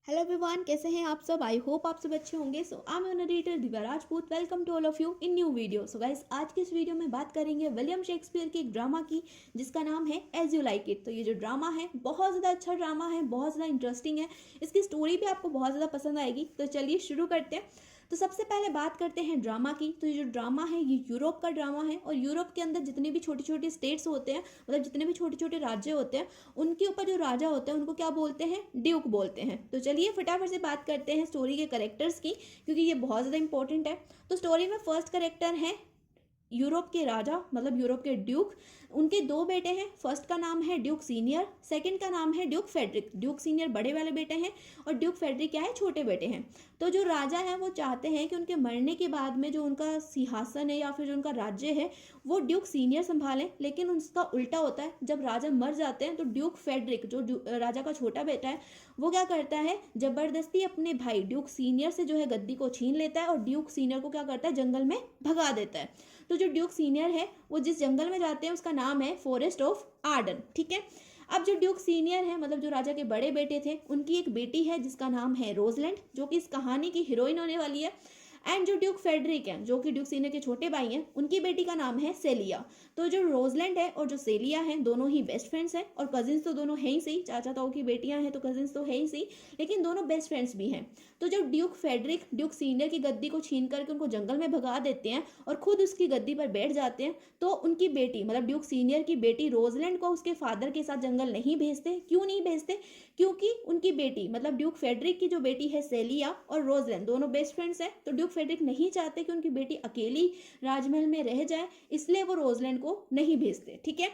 Hello everyone, कैसे हैं आप सब। आई होप आप सब अच्छे होंगे। So I am your narrator Divya Rajput. Welcome to all of you in new video. So guys, आज की इस वीडियो में बात करेंगे विलियम शेक्सपियर के एक ड्रामा की जिसका नाम है एज यू लाइक इट। तो ये जो ड्रामा है बहुत ज़्यादा अच्छा ड्रामा है, बहुत ज़्यादा इंटरेस्टिंग है। इसकी स्टोरी भी आपको बहुत ज़्यादा पसंद आएगी। तो चलिए शुरू करते हैं। तो सबसे पहले बात करते हैं ड्रामा की। तो ये जो ड्रामा है ये यूरोप का ड्रामा है, और यूरोप के अंदर जितने भी छोटी छोटी स्टेट्स होते हैं, मतलब जितने भी छोटे छोटे राज्य होते हैं, उनके ऊपर जो राजा होते हैं उनको क्या बोलते हैं, ड्यूक बोलते हैं। तो चलिए फटाफट से बात करते हैं स्टोरी के करेक्टर्स की, क्योंकि ये बहुत ज़्यादा इंपॉर्टेंट है। तो स्टोरी में फर्स्ट करेक्टर है यूरोप के राजा, मतलब यूरोप के ड्यूक। उनके दो बेटे हैं। फर्स्ट का नाम है ड्यूक सीनियर, सेकंड का नाम है ड्यूक फेडरिक। ड्यूक सीनियर बड़े वाले बेटे हैं और ड्यूक फेडरिक क्या है, छोटे बेटे हैं। तो जो राजा हैं वो चाहते हैं कि उनके मरने के बाद में जो उनका सिंहासन है या फिर जो उनका राज्य है वो ड्यूक सीनियर संभालें। लेकिन उसका उल्टा होता है, जब राजा मर जाते हैं तो ड्यूक फेडरिक जो राजा का छोटा बेटा है वो क्या करता है, जबरदस्ती अपने भाई ड्यूक सीनियर से जो है गद्दी को छीन लेता है और ड्यूक सीनियर को क्या करता है, जंगल में भगा देता है। तो जो ड्यूक सीनियर है वो जिस जंगल में जाते हैं उसका नाम है फॉरेस्ट ऑफ आर्डन। ठीक है। अब जो ड्यूक सीनियर है, मतलब जो राजा के बड़े बेटे थे, उनकी एक बेटी है जिसका नाम है रोजलैंड, जो कि इस कहानी की हीरोइन होने वाली है। एंड जो ड्यूक फेडरिक है, जो कि ड्यूक सीनियर के छोटे भाई हैं, उनकी बेटी का नाम है सेलिया। तो जो रोजलैंड है और जो सेलिया है दोनों ही बेस्ट फ्रेंड्स हैं, और कजिन्स तो दोनों हैं ही सही, चाचा ताऊ की बेटियां हैं तो कजिन्स तो है ही सही, लेकिन दोनों बेस्ट फ्रेंड्स भी हैं। तो जो ड्यूक फेडरिक ड्यूक सीनियर की गद्दी को छीन करके उनको जंगल में भगा देते हैं और खुद उसकी गद्दी पर बैठ जाते हैं, तो उनकी बेटी मतलब ड्यूक सीनियर की बेटी रोजलैंड को उसके फादर के साथ जंगल नहीं भेजते। क्यों नहीं भेजते? क्योंकि उनकी बेटी मतलब ड्यूक फेडरिक की जो बेटी है सेलिया और रोजलैंड दोनों बेस्ट फ्रेंड्स हैं, तो ड्यूक फेडरिक नहीं चाहते कि उनकी बेटी अकेली राजमहल में रह जाए, इसलिए वो रोजलैंड को नहीं भेजते। ठीक है।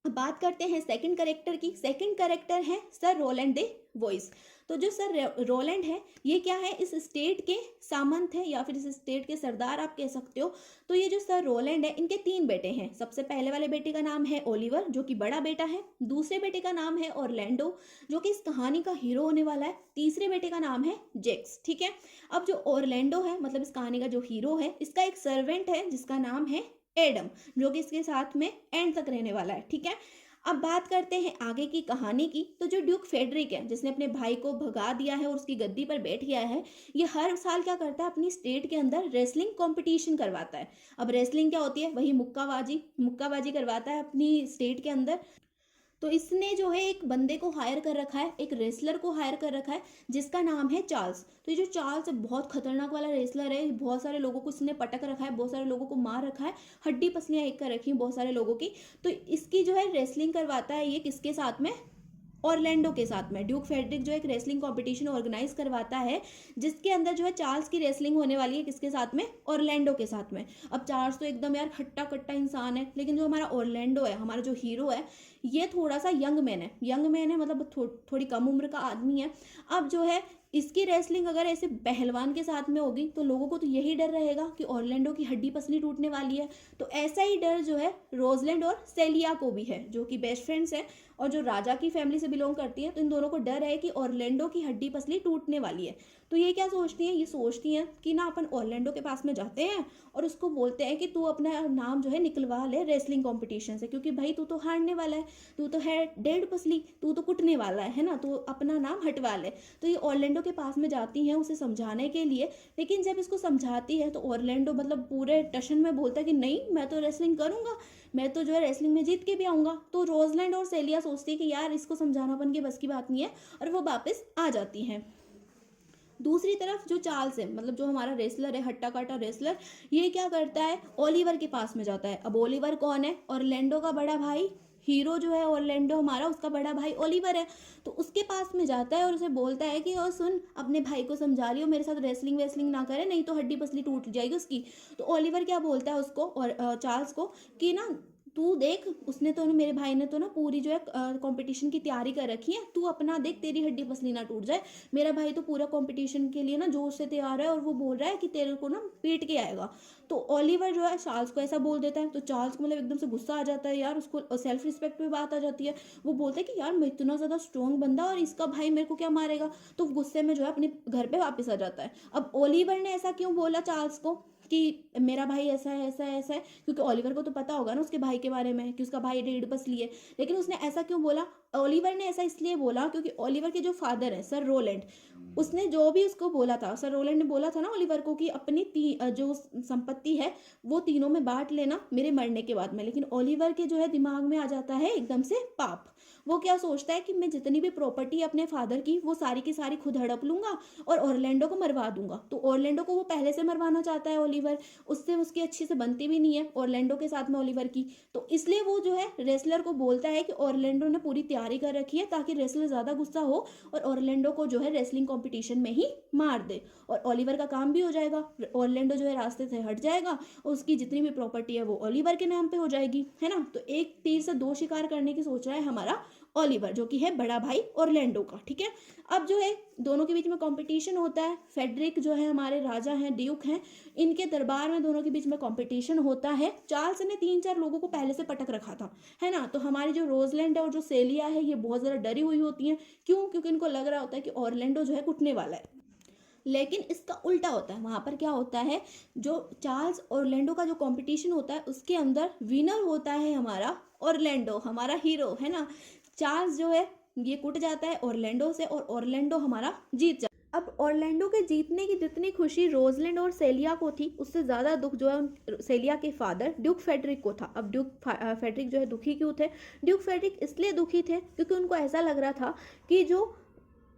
अब बात करते हैं सेकंड कैरेक्टर की। सेकंड कैरेक्टर है सर रोलैंड दे वॉइस। तो जो सर रोलैंड है ये क्या है, इस स्टेट के सामंत है या फिर इस स्टेट के सरदार आप कह सकते हो। तो ये जो सर रोलैंड है इनके तीन बेटे हैं। सबसे पहले वाले बेटे का नाम है ओलिवर, जो कि बड़ा बेटा है। दूसरे बेटे का नाम है ऑरलैंडो, जो कि इस कहानी का हीरो होने वाला है। तीसरे बेटे का नाम है जेक्स। ठीक है। अब जो ऑरलैंडो है, मतलब इस कहानी का जो हीरो है, इसका एक सर्वेंट है जिसका नाम है एडम, जो कि इसके साथ में एंड तक रहने वाला है। ठीक है। अब बात करते हैं आगे की कहानी की। तो जो ड्यूक फेडरिक है, जिसने अपने भाई को भगा दिया है और उसकी गद्दी पर बैठ गया है, ये हर साल क्या करता है, अपनी स्टेट के अंदर रेसलिंग कंपटीशन करवाता है। अब रेसलिंग क्या होती है, वही मुक्काबाजी, मुक्काबाजी करवाता है अपनी स्टेट के अंदर। तो इसने जो है एक बंदे को हायर कर रखा है, एक रेसलर को हायर कर रखा है जिसका नाम है चार्ल्स। तो ये जो चार्ल्स है बहुत खतरनाक वाला रेसलर है। बहुत सारे लोगों को इसने पटक रखा है, बहुत सारे लोगों को मार रखा है, हड्डी पसलियां एक कर रखी हैं बहुत सारे लोगों की। तो इसकी जो है रेसलिंग करवाता है ये किसके साथ में, ऑरलैंडो के साथ में। ड्यूक फेडरिक जो एक रेसलिंग कंपटीशन ऑर्गेनाइज करवाता है जिसके अंदर जो है चार्ल्स की रेसलिंग होने वाली है, किसके साथ में, ऑरलैंडो के साथ में। अब चार्ल्स तो एकदम यार हट्टा कट्टा इंसान है, लेकिन जो हमारा ऑरलैंडो है, हमारा जो हीरो है, ये थोड़ा सा यंग मैन है। यंग मैन है मतलब थोड़ी कम उम्र का आदमी है। अब जो है इसकी रेसलिंग अगर ऐसे पहलवान के साथ में होगी तो लोगों को तो यही डर रहेगा कि ऑरलैंडो की हड्डी पसली टूटने वाली है। तो ऐसा ही डर जो है रोजलैंड और सेलिया को भी है, जो कि बेस्ट फ्रेंड्स हैं और जो राजा की फैमिली से बिलोंग करती है। तो इन दोनों को डर है कि ऑरलैंडो की हड्डी पसली टूटने वाली है। तो ये क्या सोचती हैं, ये सोचती हैं कि ना अपन ऑरलैंडो के पास में जाते हैं और उसको बोलते हैं कि तू अपना नाम जो है निकलवा ले रेसलिंग कंपटीशन से, क्योंकि भाई तू तो हारने वाला है, तू तो है डेढ़ पसली, तू तो कुटने वाला है ना, तो अपना नाम हटवा ले। तो ये ऑरलैंडो के पास में जाती हैं उसे समझाने के लिए। लेकिन जब इसको समझाती है तो ऑरलैंडो मतलब पूरे टशन में बोलता है कि नहीं, मैं तो रेसलिंग करूंगा, मैं तो जो है रेसलिंग में जीत के भी आऊंगा। तो रोजलैंड और सेलिया सोचती है कि यार इसको समझाना अपन की बस की बात नहीं है, और वो वापस आ जाती हैं। दूसरी तरफ जो चार्ल्स है, मतलब जो हमारा रेसलर है, हट्टा कट्टा रेसलर, ये क्या करता है, ओलिवर के पास में जाता है। अब ओलिवर कौन है, ऑरलैंडो का बड़ा भाई। हीरो जो है ऑरलैंडो हमारा, उसका बड़ा भाई ओलिवर है। तो उसके पास में जाता है और उसे बोलता है कि और सुन, अपने भाई को समझा रही हो, मेरे साथ रेसलिंग वेसलिंग ना करे, नहीं तो हड्डी पसली टूट जाएगी उसकी। तो ओलिवर क्या बोलता है उसको, और चार्ल्स को, कि ना तू देख, उसने तो मेरे भाई ने तो ना पूरी जो है कंपटीशन की तैयारी कर रखी है, तू अपना देख तेरी हड्डी पसली ना टूट जाए। मेरा भाई तो पूरा कंपटीशन के लिए ना जोश से तैयार है और वो बोल रहा है कि तेरे को ना पीट के आएगा। तो ओलिवर जो है चार्ल्स को ऐसा बोल देता है। तो चार्ल्स को मतलब एकदम से गुस्सा आ जाता है यार, उसको सेल्फ रिस्पेक्ट पे बात आ जाती है। वो बोलता है कि यार मैं इतना ज़्यादा स्ट्रॉन्ग बंदा और इसका भाई मेरे को क्या मारेगा। तो गुस्से में जो है अपने घर पे वापस आ जाता है। अब ओलिवर ने ऐसा क्यों बोला चार्ल्स को, कि मेरा भाई ऐसा है ऐसा है ऐसा है, क्योंकि ओलिवर को तो पता होगा ना उसके भाई के बारे में कि उसका भाई रीढ़ पसली है। लेकिन उसने ऐसा क्यों बोला? ओलिवर ने ऐसा इसलिए बोला क्योंकि ओलिवर के जो फादर है सर रोलैंड, उसने जो भी उसको बोला था, सर रोलैंड ने बोला था ना ओलिवर को कि अपनी जो संपत्ति है वो तीनों में बांट लेना मेरे मरने के बाद में। लेकिन ओलिवर के जो है दिमाग में आ जाता है एकदम से पाप। वो क्या सोचता है कि मैं जितनी भी प्रॉपर्टी अपने फादर की वो सारी की सारी खुद हड़प लूंगा और ऑरलैंडो को मरवा दूंगा। तो ऑरलैंडो को वो पहले से मरवाना चाहता है ओलिवर, उससे उसकी अच्छी से बनती भी नहीं है ऑरलैंडो के साथ में ओलिवर की। तो इसलिए वो जो है रेसलर को बोलता है कि ऑरलैंडो ने पूरी तैयारी कर रखी है ताकि रेसलर ज्यादा गुस्सा हो और ऑरलैंडो को जो है रेसलिंग कंपटीशन में ही मार दे, और ओलिवर का काम भी हो जाएगा। ऑरलैंडो जो है रास्ते से हट जाएगा और उसकी जितनी भी प्रॉपर्टी है वो ओलिवर के नाम पे हो जाएगी, है ना। तो एक तीर से दो शिकार करने की सोच रहा है हमारा ओलिवर, जो कि है बड़ा भाई ऑरलैंडो का, ठीक है। अब जो है दोनों के बीच में कंपटीशन होता है। फेडरिक जो है हमारे राजा हैं, ड्यूक हैं, इनके दरबार में दोनों के बीच में कंपटीशन होता है। चार्ल्स ने 3-4 लोगों को पहले से पटक रखा था, है ना। तो हमारी जो रोजलैंड है और जो सेलिया है ये बहुत ज़्यादा डरी हुई होती हैं। क्यों? क्योंकि इनको लग रहा होता है कि ऑरलैंडो जो है कुटने वाला है। लेकिन इसका उल्टा होता है, वहां पर क्या होता है, जो चार्ल्स ऑरलैंडो का जो कंपटीशन होता है उसके अंदर विनर होता है हमारा ऑरलैंडो, हमारा हीरो, है ना। चार्ल्स जो है ये कुट जाता है ऑरलैंडो से और ऑरलैंडो हमारा जीत जाता है। अब ऑरलैंडो के जीतने की जितनी खुशी रोजलैंड और सेलिया को थी, उससे ज़्यादा दुख जो है सेलिया के फादर ड्यूक फेडरिक को था। अब ड्यूक फेडरिक जो है दुखी क्यों थे? ड्यूक फेडरिक इसलिए दुखी थे क्योंकि उनको ऐसा लग रहा था कि जो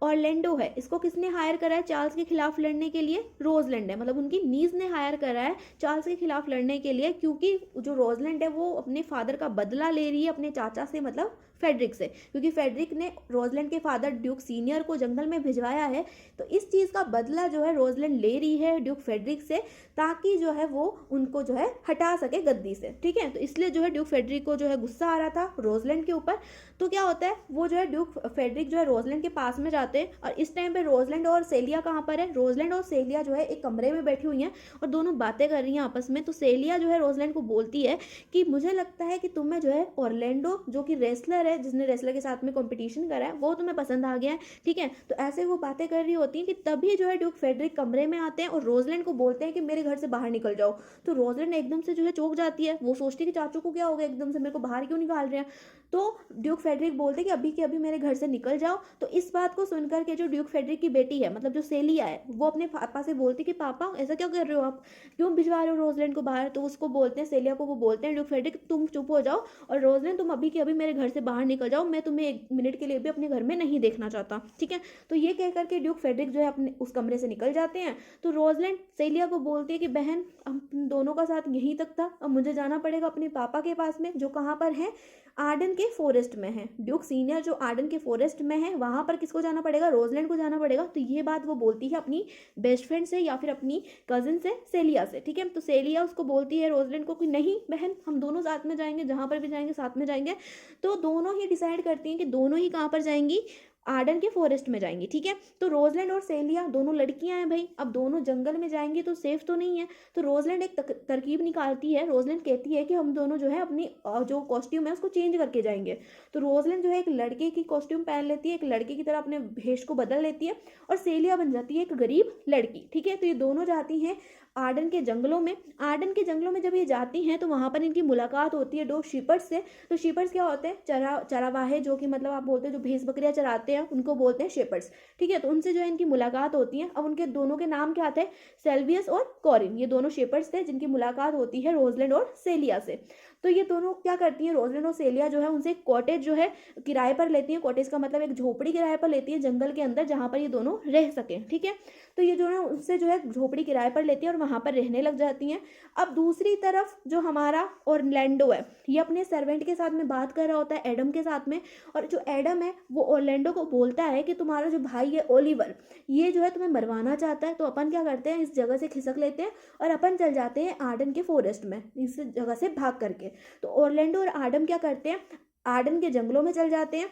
ऑरलैंडो है इसको किसने हायर करा है चार्ल्स के खिलाफ लड़ने के लिए? रोजलैंड है, मतलब उनकी नीज ने हायर करा है चार्ल्स के खिलाफ लड़ने के लिए, क्योंकि जो रोजलैंड है वो अपने फादर का बदला ले रही है अपने चाचा से, मतलब फेडरिक से, क्योंकि फेडरिक ने रोजलैंड के फादर ड्यूक सीनियर को जंगल में भिजवाया है। तो इस चीज़ का बदला जो है रोजलैंड ले रही है ड्यूक फेडरिक से, ताकि जो है वो उनको जो है हटा सके गद्दी से, ठीक है। तो इसलिए जो है ड्यूक फेडरिक को जो है गुस्सा आ रहा था रोजलैंड के ऊपर। तो क्या होता है, वो जो है ड्यूक फेडरिक जो है रोजलैंड के पास में जाते हैं, और इस टाइम पे रोजलैंड और सेलिया कहाँ पर है? रोजलैंड और सेलिया जो है एक कमरे में बैठी हुई हैं और दोनों बातें कर रही हैं आपस में। तो सेलिया जो है रोजलैंड को बोलती है कि मुझे लगता है कि तुम्हें जो है ऑरलैंडो जो कि रेसलर है, जिसने रेसलर के साथ में कंपटीशन करा है, वो तुम्हें पसंद आ गया है, ठीक है। तो ऐसे वो बातें कर रही होती हैं कि तभी जो है ड्यूक फेडरिक कमरे में आते हैं और रोजलैंड को बोलते हैं कि मेरे घर से बाहर निकल जाओ। तो रोजलैंड एकदम से जो है चौंक जाती है, वो सोचती है कि चाचू को क्या हो गया, एकदम से मेरे को बाहर क्यों निकाल रहे हैं। तो ड्यूक फेडरिक बोलते हैं कि अभी के अभी मेरे घर से निकल जाओ। तो इस बात को सुनकर के जो ड्यूक फेडरिक की बेटी है, मतलब जो सेलिया है, वो अपने पापा से बोलती कि पापा ऐसा क्या कर रहे हो आप, क्यों भिजवा रहे हो रोजलैंड को बाहर। तो उसको बोलते हैं, सेलिया को वो बोलते हैं ड्यूक फेडरिक तुम चुप हो जाओ और रोजलैंड तुम अभी के अभी मेरे घर से बाहर निकल जाओ, मैं तुम्हें 1 मिनट के लिए भी अपने घर में नहीं देखना चाहता, ठीक है। तो ये कह करके ड्यूक फेडरिक जो है अपने उस कमरे से निकल जाते हैं। तो रोजलैंड सेलिया को बोलती है कि बहन हम दोनों का साथ यहीं तक था, अब मुझे जाना पड़ेगा अपने पापा के पास में, जो कहाँ पर है, आर्डन के फॉरेस्ट में है। ड्यूक सीनियर जो आर्डन के फॉरेस्ट में है वहां पर किसको जाना पड़ेगा? रोजलैंड को जाना पड़ेगा। तो ये बात वो बोलती है अपनी बेस्ट फ्रेंड से या फिर अपनी कजिन से, सेलिया से, ठीक है। तो सेलिया उसको बोलती है रोजलैंड को कि नहीं बहन हम दोनों साथ में जाएंगे, जहां पर भी जाएंगे साथ में जाएंगे। तो दोनों ही डिसाइड करती हैं कि दोनों ही कहाँ पर जाएंगी, आर्डन के फॉरेस्ट में जाएंगी, ठीक है। तो रोजलैंड और सेलिया दोनों लड़कियां हैं भाई, अब दोनों जंगल में जाएंगी तो सेफ तो नहीं है। तो रोजलैंड एक तरकीब निकालती है, रोजलैंड कहती है कि हम दोनों जो है अपनी जो कॉस्ट्यूम है उसको चेंज करके जाएंगे। तो रोजलैंड जो है एक लड़के की कॉस्ट्यूम पहन लेती है, एक लड़के की तरह अपने भेष को बदल लेती है और सेलिया बन जाती है एक गरीब लड़की, ठीक है। तो ये दोनों जाती हैं आर्डन के जंगलों में। आर्डन के जंगलों में जब ये जाती हैं तो वहां पर इनकी मुलाकात होती है 2 शीपर्स से। तो शीपर्स क्या होते हैं? चरावाहे, जो कि मतलब आप बोलते हैं जो भैंस बकरियां चराते हैं उनको बोलते हैं शेपर्स, ठीक है। तो उनसे जो है इनकी मुलाकात होती है। अब उनके दोनों के नाम क्या थे? सेल्वियस और कॉरिन, ये दोनों शेपर्स थे जिनकी मुलाकात होती है रोजलैंड और सेलिया से। तो ये दोनों क्या करती हैं, रोजलैंड और सेलिया जो है उनसे एक कॉटेज जो है किराए पर लेती हैं। कॉटेज का मतलब एक झोपड़ी किराए पर लेती है जंगल के अंदर, जहां पर ये दोनों रह सकें, ठीक है। तो ये जो है उससे जो है झोपड़ी किराए पर लेती है और वहां पर रहने लग जाती हैं। अब दूसरी तरफ जो हमारा ऑरलैंडो है, ये अपने सर्वेंट के साथ में बात कर रहा होता है एडम के साथ में, और जो एडम है वो ऑरलैंडो को बोलता है कि तुम्हारा जो भाई है ओलिवर, ये जो है तुम्हें मरवाना चाहता है। तो अपन क्या करते हैं, इस जगह से खिसक लेते हैं और अपन चल जाते हैं आर्डन के फॉरेस्ट में, इस जगह से भाग करके। तो ऑरलैंडो और आर्डन क्या करते हैं, आर्डन के जंगलों में चल जाते हैं।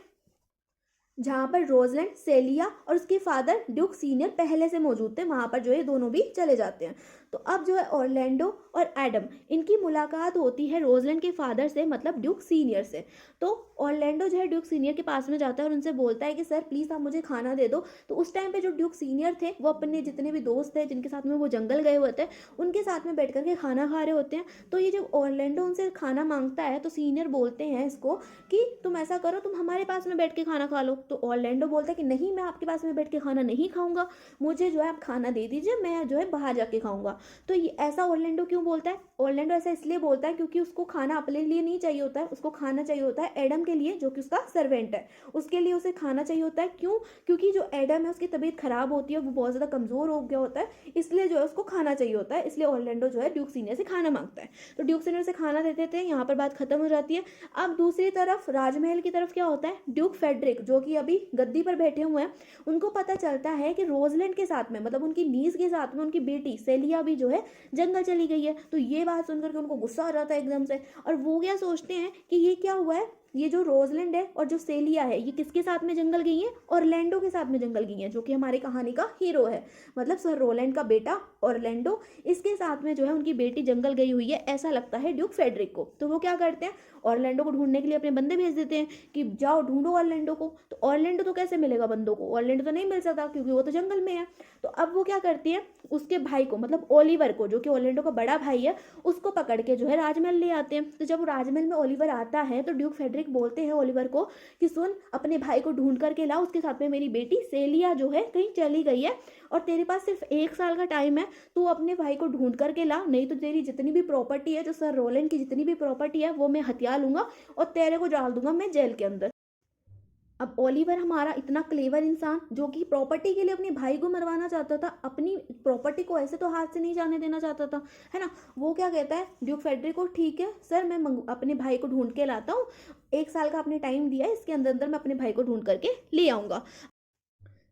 जहाँ पर रोज़लैंड, सेलिया और उसके फादर ड्यूक सीनियर पहले से मौजूद थे, वहाँ पर जो है दोनों भी चले जाते हैं। तो अब जो है ऑरलैंडो और एडम, इनकी मुलाकात होती है रोज़लैंड के फादर से, मतलब ड्यूक सीनियर से। तो ऑरलैंडो जो है ड्यूक सीनियर के पास में जाता है और उनसे बोलता है कि सर प्लीज़ आप मुझे खाना दे दो। तो उस टाइम पे जो ड्यूक सीनियर थे वो अपने जितने भी दोस्त थे जिनके साथ में वो जंगल गए हुए थे, उनके साथ में बैठ कर के खाना खा रहे होते हैं। तो ये जब ऑरलैंडो उनसे खाना मांगता है तो सीनियर बोलते हैं इसको कि तुम ऐसा करो, तुम हमारे पास में बैठ के खाना खा लो। तो ऑरलैंडो बोलता है कि नहीं, मैं आपके पास में बैठ के खाना नहीं खाऊंगा, मुझे जो है आप खाना दे दीजिए, मैं जो है बाहर जाके खाऊंगा। तो ये ऐसा ऑरलैंडो क्यों बोलता है? ऑरलैंडो ऐसा इसलिए बोलता है क्योंकि उसको खाना अपने लिए नहीं चाहिए होता है, उसको खाना चाहिए होता है एडम के लिए, जो कि उसका सर्वेंट है। उसके लिए उसे खाना चाहिए होता है। क्यों? क्योंकि जो एडम है उसकी तबीयत खराब होती है, वो बहुत ज़्यादा कमज़ोर हो गया होता है, इसलिए जो है उसको खाना चाहिए होता है। इसलिए ऑरलैंडो जो है ड्यूक सीनियर से खाना मांगता है। तो ड्यूक सीनियर से खाना देते थे, यहाँ पर बात खत्म हो जाती है। अब दूसरी तरफ राजमहल की तरफ क्या होता है, ड्यूक फेडरिक जो कि अभी गद्दी पर बैठे हुए हैं, उनको पता चलता है कि रोजलैंड के साथ में, मतलब उनकी नीस के साथ में, उनकी बेटी सेलिया भी जो है जंगल चली गई है। तो ये बात सुनकर के उनको गुस्सा आ जाता है एकदम से, और वो क्या सोचते हैं कि ये क्या हुआ है, ये जो रोजलैंड है और जो सेलिया है ये किसके साथ में जंगल गई हैं? ऑरलैंडो के साथ में जंगल गई हैं, जो कि हमारी कहानी का हीरो है, मतलब सर रोलैंड का बेटा ऑरलैंडो, इसके साथ में जो है उनकी बेटी जंगल गई हुई है, ऐसा लगता है ड्यूक फेडरिक को। तो वो क्या करते हैं, ऑरलैंडो को ढूंढने के लिए अपने बंदे भेज देते हैं कि जाओ ढूंढो ऑरलैंडो को। तो ऑरलैंडो तो कैसे मिलेगा बंदों को, ऑरलैंडो तो नहीं मिल सकता क्योंकि वो तो जंगल में है। तो अब वो क्या करती है, उसके भाई को, मतलब ओलिवर को, जो कि ऑरलैंडो का बड़ा भाई है, उसको पकड़ के जो है राजमहल ले आते हैं। तो जब वो राजमहल में ओलिवर आता है तो ड्यूक फेडरिक बोलते हैं ओलिवर को कि सुन, अपने भाई को ढूंढ करके ला, उसके साथ में मेरी बेटी सेलिया जो है कहीं चली गई है और तेरे पास सिर्फ 1 साल का टाइम है, तू अपने भाई को ढूंढ करके ला, नहीं तो तेरी जितनी भी प्रॉपर्टी है, जो सर रोलैंड की जितनी भी प्रॉपर्टी है, वो मैं हथिया लूंगा और तेरे को डाल दूंगा मैं जेल के अंदर। अब ओलिवर हमारा इतना क्लेवर इंसान, जो कि प्रॉपर्टी के लिए अपने भाई को मरवाना चाहता था, अपनी प्रॉपर्टी को ऐसे तो हाथ से नहीं जाने देना चाहता था, है ना, वो क्या कहता है ड्यूक फेडरिक को, ठीक है सर, मैं अपने भाई को ढूंढ के लाता हूँ, 1 साल का आपने टाइम दिया है, इसके अंदर अंदर मैं अपने भाई को ढूंढ करके ले आऊंगा।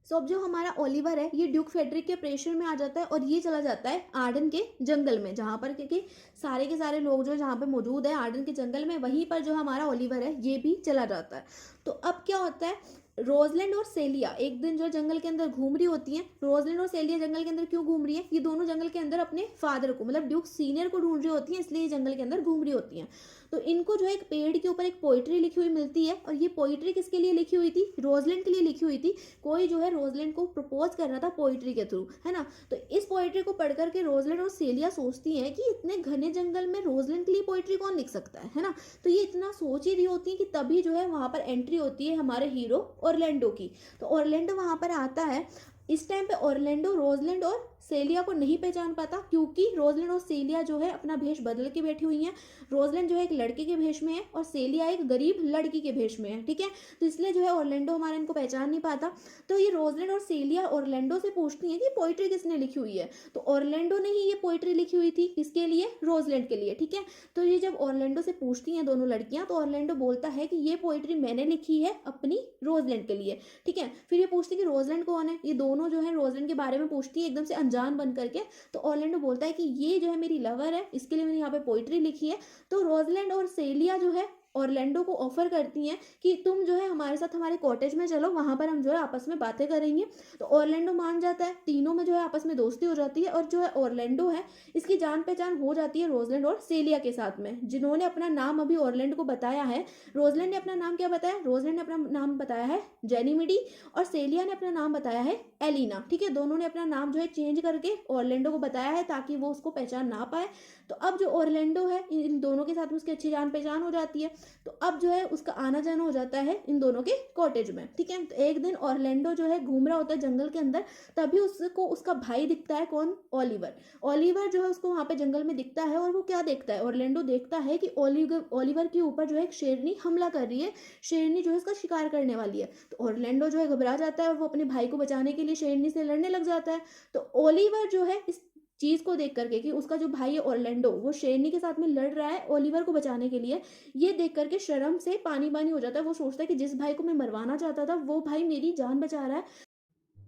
सो अब जो हमारा ओलिवर है ये ड्यूक फेडरिक के प्रेशर में आ जाता है और ये चला जाता है आर्डन के जंगल में, जहाँ पर क्योंकि सारे के सारे लोग जो जहाँ पे मौजूद है आर्डन के जंगल में, वहीं पर जो हमारा ओलिवर है ये भी चला जाता है। तो अब क्या होता है, रोजलैंड और सेलिया एक दिन जो जंगल के अंदर घूम रही होती हैं। रोजलैंड और सेलिया जंगल के अंदर क्यों घूम रही है, ये दोनों जंगल के अंदर अपने फादर को, मतलब ड्यूक सीनियर को ढूंढ रही होती हैं, इसलिए ये जंगल के अंदर घूम रही होती हैं। तो इनको जो है एक पेड़ के ऊपर एक पोइट्री लिखी हुई मिलती है, और ये पोइट्री किसके लिए लिखी हुई थी, रोजलैंड के लिए लिखी हुई थी। कोई जो है रोजलैंड को प्रपोज कर रहा था पोइट्री के थ्रू, है ना। तो इस पोइट्री को पढ़ करके रोजलैंड और सेलिया सोचती हैं कि इतने घने जंगल में रोजलैंड के लिए पोइट्री कौन लिख सकता है ना। तो ये इतना सोच ही रही होती है कि तभी जो है वहां पर एंट्री होती है हमारे हीरो ऑरलैंडो की। तो ऑरलैंडो वहां पर आता है। इस टाइम पे ऑरलैंडो रोजलैंड और सेलिया को नहीं पहचान पाता, क्योंकि रोजलैंड और सेलिया जो है अपना भेष बदल के बैठी हुई हैं। रोजलैंड जो है एक लड़के के भेष में है और सेलिया एक गरीब लड़की के भेष में है, ठीक है। तो इसलिए जो है ऑरलैंडो हमारा इनको पहचान नहीं पाता। तो ये रोजलैंड और सेलिया ऑरलैंडो से पूछती हैं कि पोइट्री किसने लिखी हुई है। तो ऑरलैंडो ने ही ये पोइट्री लिखी हुई थी, किसके लिए, रोजलैंड के लिए, ठीक है। तो ये जब ऑरलैंडो से पूछती हैं दोनों लड़कियां, तो ऑरलैंडो बोलता है कि ये पोइट्री मैंने लिखी है अपनी रोजलैंड के लिए, ठीक है। फिर ये पूछती है कि रोजलैंड कौन है, ये दोनों जो है रोजलैंड के बारे में पूछती है एकदम से अनजान बन करके। तो ऑरलैंडो बोलता है कि ये जो है मेरी लवर है, इसके लिए मैंने यहाँ पे पोइट्री लिखी है। तो रोजलैंड और सेलिया जो है ऑरलैंडो को ऑफर करती हैं कि तुम जो है हमारे साथ हमारे कॉटेज में चलो, वहां पर हम जो है आपस में बातें करेंगे। तो ऑरलैंडो मान जाता है, तीनों में जो है आपस में दोस्ती हो जाती है, और जो है ऑरलैंडो है इसकी जान पहचान हो जाती है रोजलैंड और सेलिया के साथ में, जिन्होंने अपना नाम अभी ऑरलैंडो को बताया है। रोजलैंड ने अपना नाम क्या बताया, रोजलैंड ने अपना नाम बताया है जेनीमिडी, और सेलिया ने अपना नाम बताया है एलिना, ठीक है। दोनों ने अपना नाम जो है चेंज करके ऑरलैंडो को बताया है ताकि वो उसको पहचान ना पाए। तो अब जो ऑरलैंडो है इन दोनों के साथ में उसकी अच्छी जान पहचान हो जाती है। तो अब जो है उसका आना जाना हो जाता है इन दोनों के कॉटेज में, ठीक है। तो एक दिन ऑरलैंडो जो है घूम रहा होता है जंगल के अंदर, तभी उसको उसका भाई दिखता है, कौन, ओलिवर। ओलिवर जो है उसको वहां पे जंगल में दिखता है, और वो क्या देखता है, ऑरलैंडो देखता है कि ओलिवर के ऊपर जो है एक शेरनी हमला कर रही है, शेरनी जो है उसका शिकार करने वाली है। तो ऑरलैंडो जो है घबरा जाता है और वो अपने भाई को बचाने के लिए शेरनी से लड़ने लग जाता है। तो ओलिवर जो है इस चीज को देख करके कि उसका जो भाई है ऑरलैंडो वो शेरनी के साथ में लड़ रहा है ओलिवर को बचाने के लिए, ये देख करके शर्म से पानी पानी हो जाता है। वो सोचता है कि जिस भाई को मैं मरवाना चाहता था वो भाई मेरी जान बचा रहा है।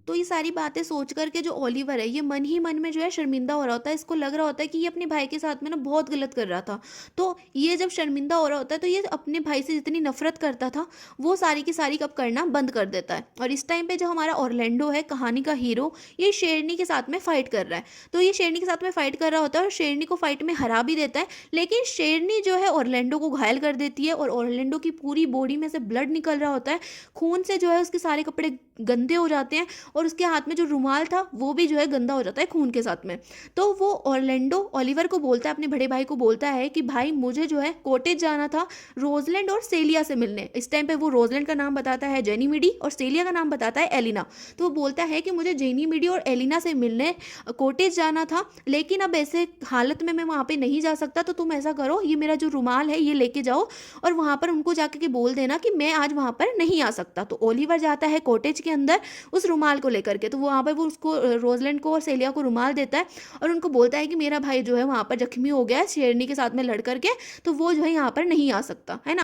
तो ये सारी बातें सोच कर के जो ओलिवर है ये मन ही मन में जो है शर्मिंदा हो रहा होता है। इसको लग रहा होता है कि ये अपने भाई के साथ में ना बहुत गलत कर रहा था। तो ये जब शर्मिंदा हो रहा होता है तो ये अपने भाई से जितनी नफरत करता था वो सारी की सारी कब करना बंद कर देता है। और इस टाइम पे जो हमारा ऑरलैंडो है कहानी का हीरो, ये शेरनी के साथ में फाइट कर रहा है। तो ये शेरनी के साथ में फाइट कर रहा होता है और शेरनी को फाइट में हरा भी देता है। लेकिन शेरनी जो है ऑरलैंडो को घायल कर देती है और ऑरलैंडो की पूरी बॉडी में से ब्लड निकल रहा होता है। खून से जो है उसके सारे कपड़े गंदे हो जाते हैं और उसके हाथ में जो रुमाल था वो भी जो है गंदा हो जाता है खून के साथ में। तो वो ऑरलैंडो ओलिवर को बोलता है, अपने बड़े भाई को बोलता है कि भाई मुझे जो है कॉटेज जाना था रोजलैंड और सेलिया से मिलने। इस टाइम पे वो रोजलैंड का नाम बताता है जेनी मिडी और सेलिया का नाम बताता है एलिना। तो वो बोलता है कि मुझे जेनी मिडी और एलिना से मिलने कॉटेज जाना था, लेकिन अब ऐसे हालत में मैं वहाँ पे नहीं जा सकता। तो तुम ऐसा करो, ये मेरा जो रुमाल है ये लेके जाओ और वहाँ पर उनको जाके के बोल देना कि मैं आज वहाँ पर नहीं आ सकता। तो ओलिवर जाता है कॉटेज के अंदर उस रुमाल को लेकर के। तो वहाँ पर वो उसको रोजलैंड को और सेलिया को रुमाल देता है और उनको बोलता है कि मेरा भाई जो है वहाँ पर जख्मी हो गया है शेरनी के साथ में लड़ करके, तो वो जो है यहाँ पर नहीं आ सकता है ना।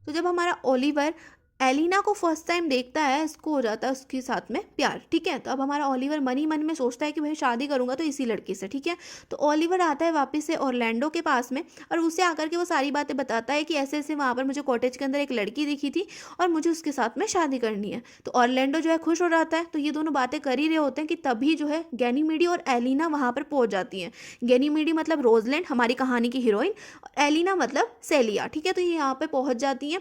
तो जब हमारा ओलिवर एलिना को फर्स्ट टाइम देखता है इसको हो जाता है उसके साथ में प्यार। ठीक है, तो अब हमारा ओलिवर मन ही मन में सोचता है कि भाई शादी करूंगा तो इसी लड़की से। ठीक है, तो ओलिवर आता है वापस से ऑरलैंडो के पास में और उसे आकर के वो सारी बातें बताता है कि ऐसे ऐसे वहाँ पर मुझे कॉटेज के अंदर एक लड़की दिखी थी और मुझे उसके साथ में शादी करनी है। तो ऑरलैंडो जो है खुश हो जाता है। तो ये दोनों बातें कर ही रहे होते हैं कि तभी जो है गैनीमीडी और एलिना वहाँ पर पहुँच जाती हैं। गैनीमीडी मतलब रोजलैंड हमारी कहानी की हीरोइन, और एलिना मतलब सेलिया। ठीक है, तो ये यहाँ पर पहुँच जाती हैं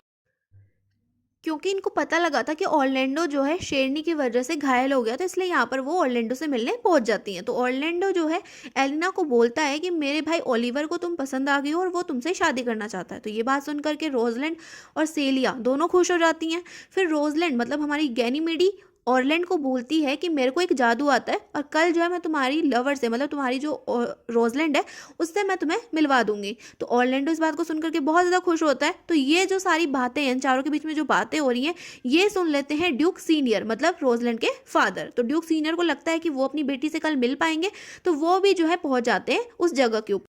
क्योंकि इनको पता लगा था कि ऑरलैंडो जो है शेरनी की वजह से घायल हो गया, तो इसलिए यहाँ पर वो ऑरलैंडो से मिलने पहुंच जाती हैं। तो ऑरलैंडो जो है एलिना को बोलता है कि मेरे भाई ओलिवर को तुम पसंद आ गई हो और वो तुमसे शादी करना चाहता है। तो ये बात सुन करके रोजलैंड और सेलिया दोनों खुश हो जाती हैं। फिर रोजलैंड मतलब हमारी गैनीमेडी ऑरलैंड को बोलती है कि मेरे को एक जादू आता है और कल जो है मैं तुम्हारी लवर से मतलब तुम्हारी जो रोजलैंड है उससे मैं तुम्हें मिलवा दूंगी। तो ऑरलैंडो इस बात को सुनकर के बहुत ज़्यादा खुश होता है। तो ये जो सारी बातें हैं, इन चारों के बीच में जो बातें हो रही हैं, ये सुन लेते हैं ड्यूक सीनियर मतलब रोजलैंड के फादर। तो ड्यूक सीनियर को लगता है कि वो अपनी बेटी से कल मिल पाएंगे, तो वो भी जो है पहुंच जाते हैं उस जगह के ऊपर।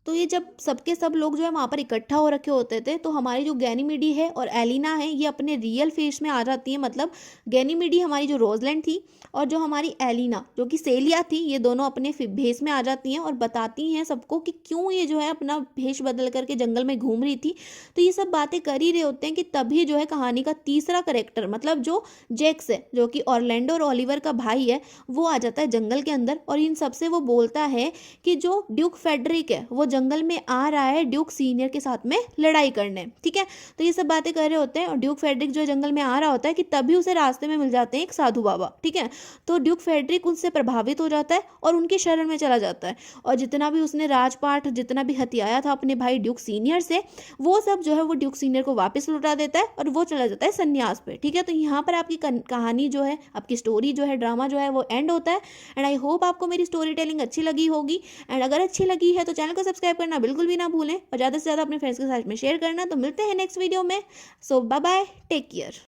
तो ये जब सबके सब लोग जो है वहाँ पर इकट्ठा हो रखे होते थे, तो हमारी जो गैनीमीडी है और एलिना है ये अपने रियल फेस में आ जाती है। मतलब गैनीमीडी हमारी जो रोजलैंड थी और जो हमारी एलिना जो कि सेलिया थी, ये दोनों अपने भेष में आ जाती हैं और बताती हैं सबको कि क्यों ये जो है अपना भेष बदल करके जंगल में घूम रही थी। तो ये सब बातें कर ही रहे होते हैं कि तभी जो है कहानी का तीसरा करेक्टर मतलब जो जैक्स है, जो कि ऑरलैंडो और ओलिवर का भाई है, वो आ जाता है जंगल के अंदर और इन सबसे वो बोलता है कि जो ड्यूक फेडरिक है वो जंगल में आ रहा है ड्यूक सीनियर के साथ में लड़ाई करने। ठीक है, तो ये सब बातें कर रहे होते हैं और ड्यूक फेडरिक जो जंगल में आ रहा होता है कि तभी उसे रास्ते में मिल जाते हैं एक साधु बाबा। ठीक है, तो ड्यूक फेडरिक उनसे प्रभावित हो जाता है और उनकी शरण में चला जाता है और जितना भी उसने राजपाट जितना भी हथियाया था अपने भाई ड्यूक सीनियर से, वो सब जो है वो ड्यूक सीनियर को वापस लौटा देता है और वो चला जाता है संन्यास पे। ठीक है, तो यहाँ पर आपकी कहानी जो है, आपकी स्टोरी जो है, ड्रामा जो है वो एंड होता है। एंड आई होप आपको मेरी स्टोरी टेलिंग अच्छी लगी होगी। एंड अगर अच्छी लगी है तो चैनल को सब्सक्राइब करना बिल्कुल भी ना भूलें और ज़्यादा से ज़्यादा अपने फ्रेंड्स के साथ में शेयर करना। तो मिलते हैं नेक्स्ट वीडियो में। सो बाय बाय, टेक केयर।